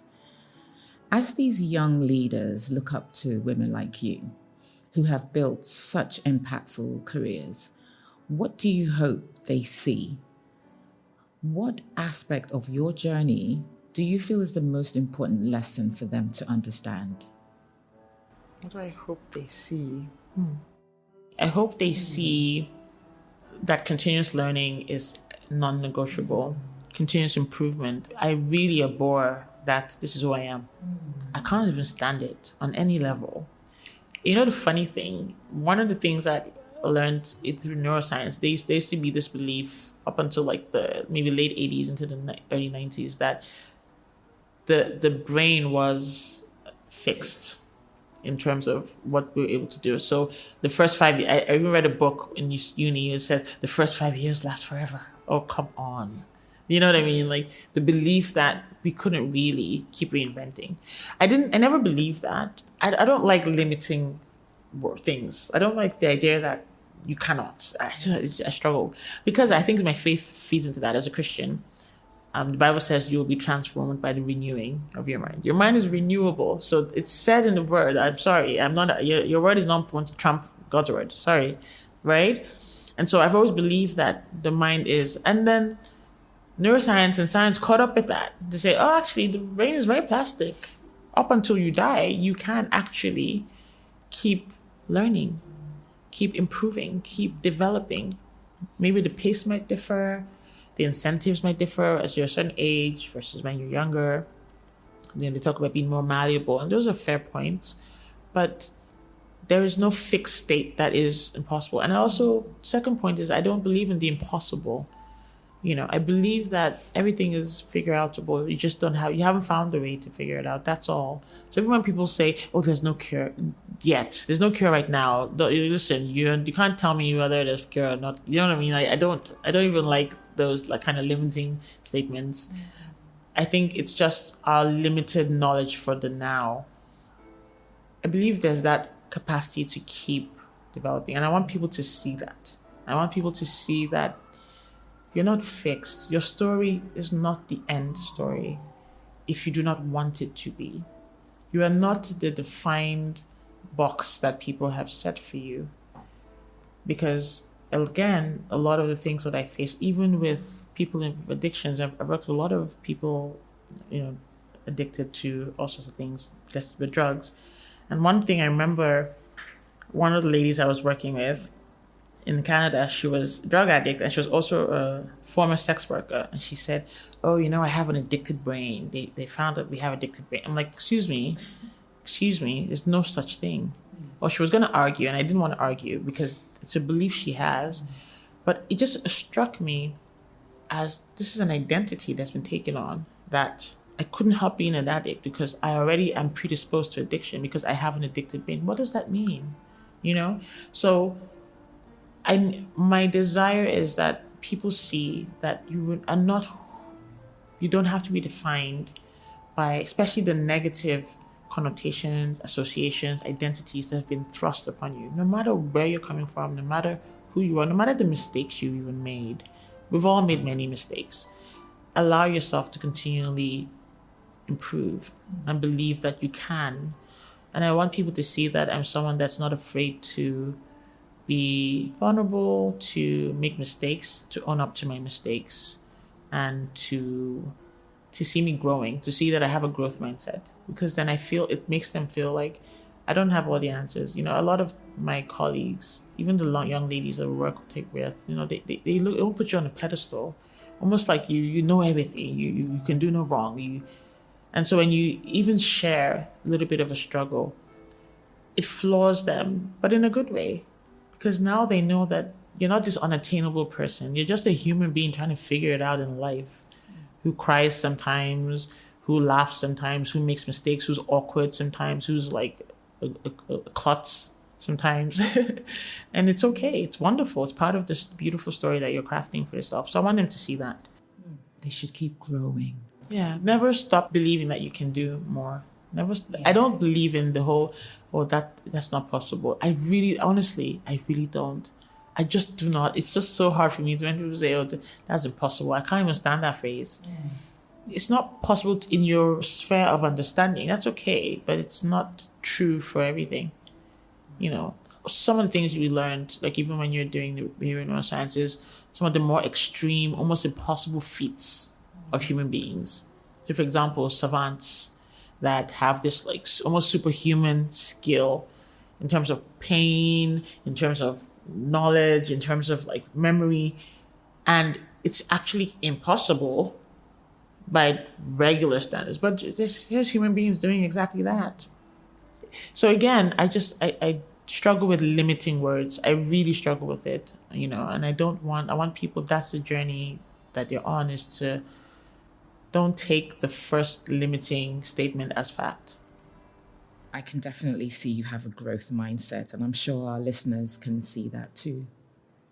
As these young leaders look up to women like you, who have built such impactful careers, what do you hope they see? What aspect of your journey do you feel is the most important lesson for them to understand? What do I hope they see? I hope they see that continuous learning is non-negotiable, continuous improvement. I really abhor that this is who I am. I can't even stand it on any level. The funny thing, one of the things that I learned through neuroscience, there used to be this belief up until like the maybe late 80s into the early 90s that the brain was fixed in terms of what we were able to do. So the first 5 years, I even read a book in uni, it says the first 5 years last forever. Oh, come on. You know what I mean? Like the belief that we couldn't really keep reinventing. I never believed that. I don't like limiting things. I don't like the idea that you cannot. I struggle because I think my faith feeds into that as a Christian. The Bible says you will be transformed by the renewing of your mind. Your mind is renewable. So it's said in the word. I'm sorry. I'm not. Your word is not going to trump God's word. Sorry. Right? And so I've always believed that the mind is. And then neuroscience and science caught up with that. They say, oh, actually, the brain is very plastic. Up until you die, you can actually keep learning, keep improving, keep developing. Maybe the pace might differ. The incentives might differ as you're a certain age versus when you're younger. And then they talk about being more malleable, and those are fair points. But there is no fixed state that is impossible. And I also, second point is I don't believe in the impossible. I believe that everything is figure outable. You haven't found a way to figure it out. That's all. So even when people say, oh, there's no cure yet, there's no cure right now. Listen, you can't tell me whether there's a cure or not. You know what I mean? I don't even like those like kind of limiting statements. I think it's just our limited knowledge for the now. I believe there's that capacity to keep developing. And I want people to see that. I want people to see that you're not fixed. Your story is not the end story if you do not want it to be. You are not the defined box that people have set for you. Because, again, a lot of the things that I face, even with people in addictions, I've worked with a lot of people, addicted to all sorts of things, just with drugs. And one thing I remember, one of the ladies I was working with, in Canada, she was a drug addict and she was also a former sex worker. And she said, oh, I have an addicted brain. They found that we have addicted brain. I'm like, excuse me, there's no such thing. Or she was going to argue, and I didn't want to argue because it's a belief she has. But it just struck me as this is an identity that's been taken on, that I couldn't help being an addict because I already am predisposed to addiction because I have an addicted brain. What does that mean? So my desire is that people see that you don't have to be defined by, especially the negative connotations, associations, identities that have been thrust upon you. No matter where you're coming from, no matter who you are, no matter the mistakes you even made. We've all made many mistakes. Allow yourself to continually improve and believe that you can. And I want people to see that I'm someone that's not afraid to be vulnerable, to make mistakes, to own up to my mistakes, and to see me growing, to see that I have a growth mindset. Because then I feel it makes them feel like I don't have all the answers. A lot of my colleagues, even the young ladies that work take with, they'll put you on a pedestal, almost like you know everything, you can do no wrong. And so when you even share a little bit of a struggle, it floors them, but in a good way. Because now they know that you're not this unattainable person. You're just a human being trying to figure it out in life, who cries sometimes, who laughs sometimes, who makes mistakes, who's awkward sometimes, who's like a klutz sometimes. And it's okay. It's wonderful. It's part of this beautiful story that you're crafting for yourself. So I want them to see that. They should keep growing. Yeah. Never stop believing that you can do more. I don't believe in the whole, that's not possible. Honestly, I really don't. I just do not. It's just so hard for me when people say, oh, that's impossible. I can't even stand that phrase. It's not possible in your sphere of understanding. That's okay, but it's not true for everything. Some of the things we learned, like even when you're doing the behavioral neurosciences, some of the more extreme, almost impossible feats of human beings. So for example, savants that have this like almost superhuman skill in terms of pain, in terms of knowledge, in terms of like memory, and it's actually impossible by regular standards. But here's human beings doing exactly that. So again, I struggle with limiting words. I really struggle with it, and I want people, that's the journey that you're on, is to don't take the first limiting statement as fact. I can definitely see you have a growth mindset, and I'm sure our listeners can see that too.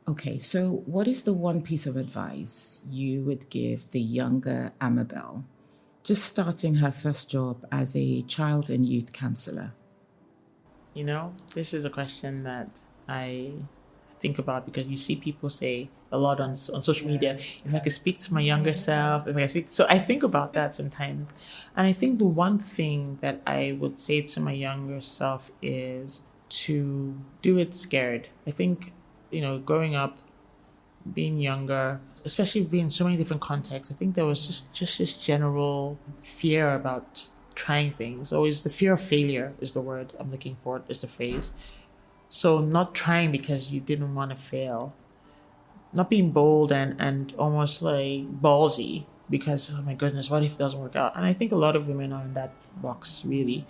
Okay, so what is the one piece of advice you would give the younger Amabelle, just starting her first job as a child and youth counsellor? This is a question that I think about because you see people say a lot on social media, if I could speak to my younger self, so I think about that sometimes. And I think the one thing that I would say to my younger self is to do it scared. I think, growing up, being younger, especially being in so many different contexts, I think there was just this general fear about trying things. Always the fear of failure is the word I'm looking for, is the phrase. So not trying because you didn't want to fail. Not being bold and almost like ballsy because, oh my goodness, what if it doesn't work out? And I think a lot of women are in that box, really.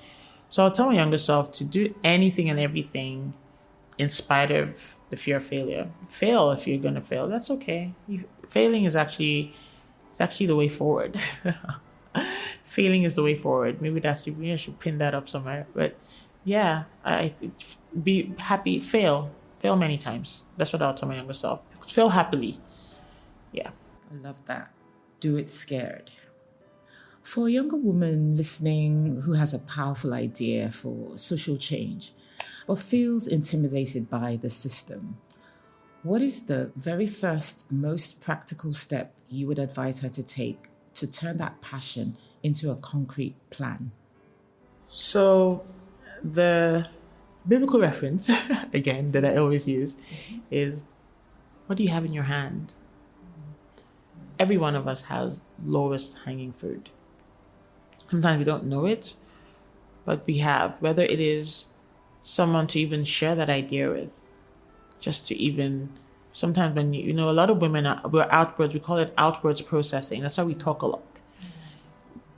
So I'll tell my younger self to do anything and everything in spite of the fear of failure. Fail if you're going to fail. That's okay. Failing is actually the way forward. Failing is the way forward. Maybe I should pin that up somewhere. But yeah, be happy. Fail many times. That's what I'll tell my younger self. Fail happily. Yeah. I love that. Do it scared. For a younger woman listening who has a powerful idea for social change, but feels intimidated by the system, what is the very first, most practical step you would advise her to take to turn that passion into a concrete plan? So the biblical reference, again, that I always use is, what do you have in your hand? Every one of us has lowest hanging fruit. Sometimes we don't know it, but we have, whether it is someone to even share that idea with, just to even, sometimes when a lot of women we're outwards, we call it outwards processing. That's why we talk a lot.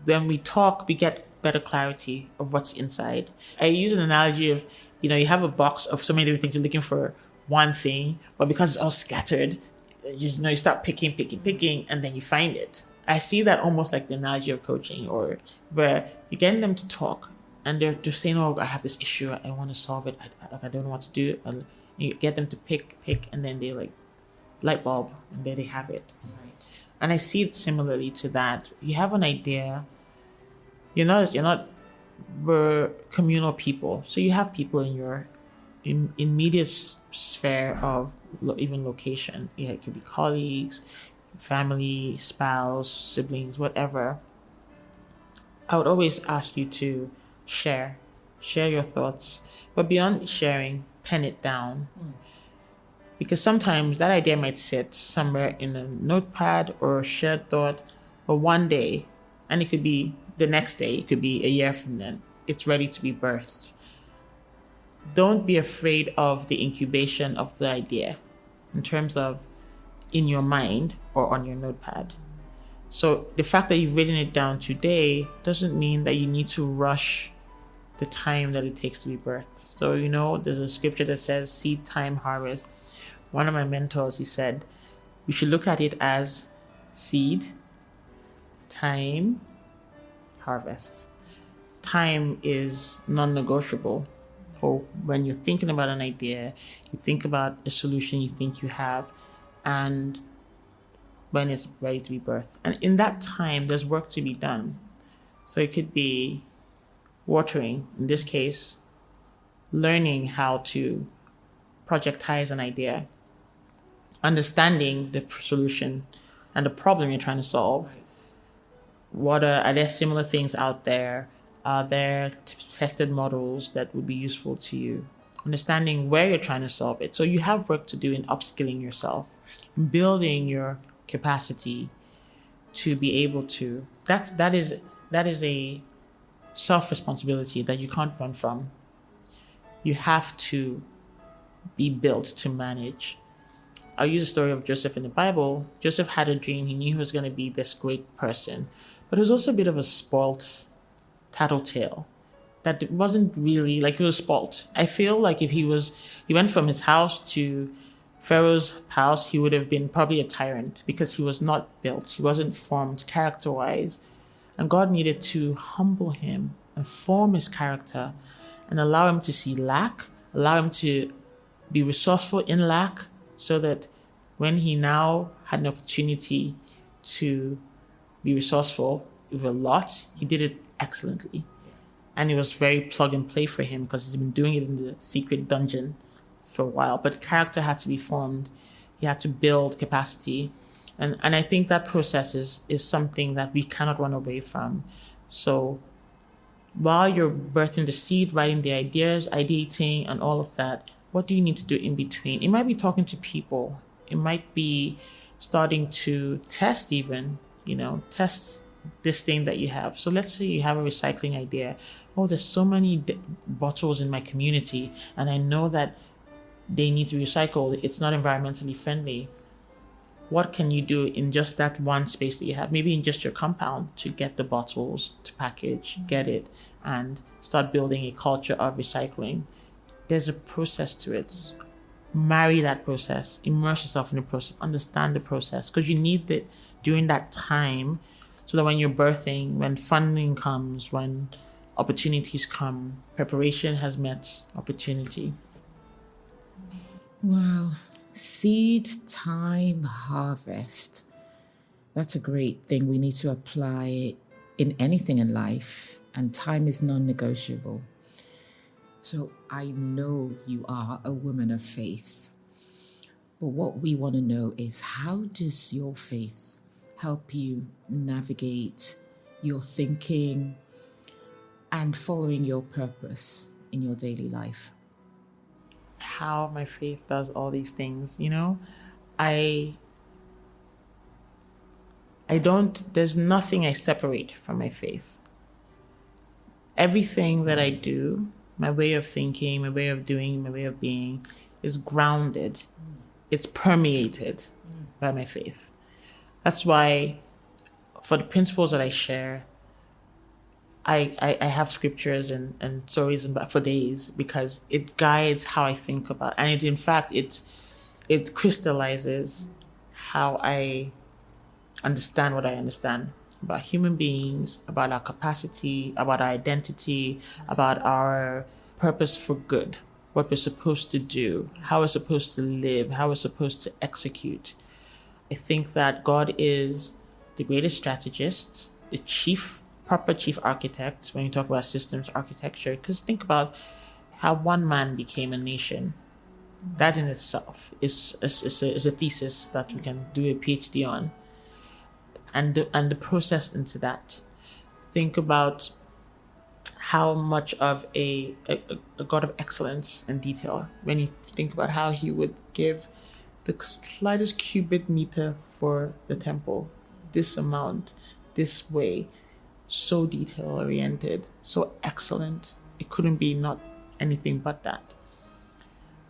When we talk, we get better clarity of what's inside. I use an analogy of, you have a box of so many different things. You're looking for one thing, but because it's all scattered, you start picking, and then you find it. I see that almost like the analogy of coaching, or where you're getting them to talk, and they're saying, "Oh, I have this issue. I want to solve it. I don't know what to do." And you get them to pick, and then they like light bulb, and there they have it. Right. And I see it similarly to that. You have an idea. We're communal people, so you have people in your immediate sphere of even location. Yeah, it could be colleagues, family, spouse, siblings, whatever. I would always ask you to share your thoughts, but beyond sharing, pen it down. Because sometimes that idea might sit somewhere in a notepad or a shared thought for one day, and it could be the next day, it could be a year from then. It's ready to be birthed. Don't be afraid of the incubation of the idea in terms of in your mind or on your notepad. So the fact that you've written it down today doesn't mean that you need to rush the time that it takes to be birthed. So, there's a scripture that says seed time, harvest. One of my mentors, he said, we should look at it as seed, time, harvest. Time is non-negotiable. For when you're thinking about an idea, you think about a solution you think you have, and when it's ready to be birthed. And in that time, there's work to be done. So it could be watering, in this case, learning how to projectize an idea, understanding the solution and the problem you're trying to solve. Are there similar things out there? Are there tested models that would be useful to you? Understanding where you're trying to solve it. So you have work to do in upskilling yourself, building your capacity to be able to. That is a self-responsibility that you can't run from. You have to be built to manage. I'll use the story of Joseph in the Bible. Joseph had a dream. He knew he was going to be this great person, but he was also a bit of a spoilt tattletale. That wasn't really like, he was spoilt. I feel like if he went from his house to Pharaoh's house, he would have been probably a tyrant because he was not built. He wasn't formed character-wise. And God needed to humble him and form his character and allow him to see lack, allow him to be resourceful in lack, so that when he now had an opportunity to be resourceful with a lot, he did it excellently. And it was very plug and play for him because he's been doing it in the secret dungeon for a while. But character had to be formed. He had to build capacity. And I think that process is something that we cannot run away from. So while you're birthing the seed, writing the ideas, ideating and all of that, what do you need to do in between? It might be talking to people. It might be starting to test test this thing that you have. So let's say you have a recycling idea. Oh, there's so many bottles in my community, and I know that they need to be recycled. It's not environmentally friendly. what can you do in just that one space that you have, maybe in just your compound, to get the bottles, to package, get it, and start building a culture of recycling. There's a process to it. Marry that process, immerse yourself in the process, understand the process, because you need it during that time, so that when you're birthing, when funding comes, when opportunities come, preparation has met opportunity. Wow. Seed time harvest. That's a great thing. We need to apply in anything in life, and time is non-negotiable. So I know you are a woman of faith, but what we want to know is, how does your faith help you navigate your thinking and following your purpose in your daily life? How my faith does all these things, there's nothing I separate from my faith. Everything that I do, my way of thinking, my way of doing, my way of being, is grounded. It's permeated by my faith. That's why, for the principles that I share, I have scriptures and stories for days, because it guides how I think about, and it crystallizes how I understand what I understand about human beings, about our capacity, about our identity, about our purpose for good, what we're supposed to do, how we're supposed to live, how we're supposed to execute. I think that God is the greatest strategist, the proper chief architect when you talk about systems architecture, because think about how one man became a nation. That in itself is a thesis that we can do a PhD on. And the process into that. Think about how much of a God of excellence and detail, when you think about how he would give the slightest cubic meter for the temple, this amount, this way, so detail oriented, so excellent. It couldn't be not anything but that.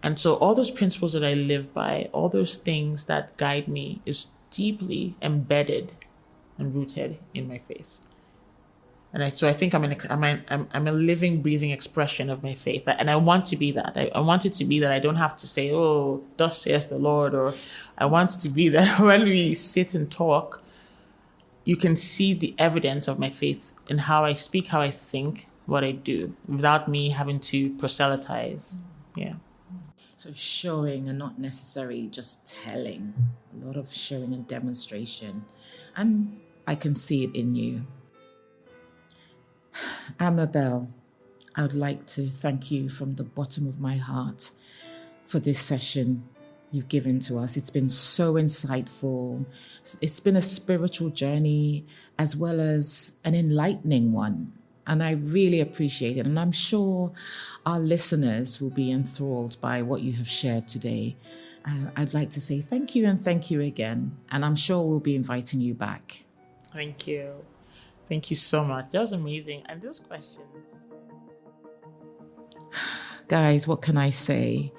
And so all those principles that I live by, all those things that guide me, is deeply embedded and rooted in my faith. And I think I'm a living, breathing expression of my faith. And I want to be that. I want it to be that I don't have to say, oh, thus says the Lord, or I want it to be that when we sit and talk, you can see the evidence of my faith in how I speak, how I think, what I do, without me having to proselytize. Yeah. So showing and not necessarily just telling, a lot of showing and demonstration. And I can see it in you. Amabelle, I would like to thank you from the bottom of my heart for this session you've given to us. It's been so insightful. It's been a spiritual journey as well as an enlightening one. And I really appreciate it. And I'm sure our listeners will be enthralled by what you have shared today. I'd like to say thank you and thank you again. And I'm sure we'll be inviting you back. Thank you. Thank you so much. That was amazing. And those questions. Guys, what can I say?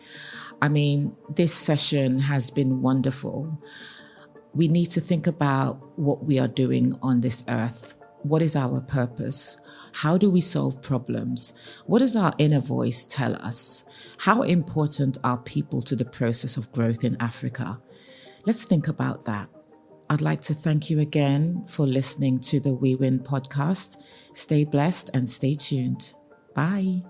I mean, this session has been wonderful. We need to think about what we are doing on this earth. What is our purpose? How do we solve problems? What does our inner voice tell us? How important are people to the process of growth in Africa? Let's think about that. I'd like to thank you again for listening to the We Win podcast. Stay blessed and stay tuned. Bye.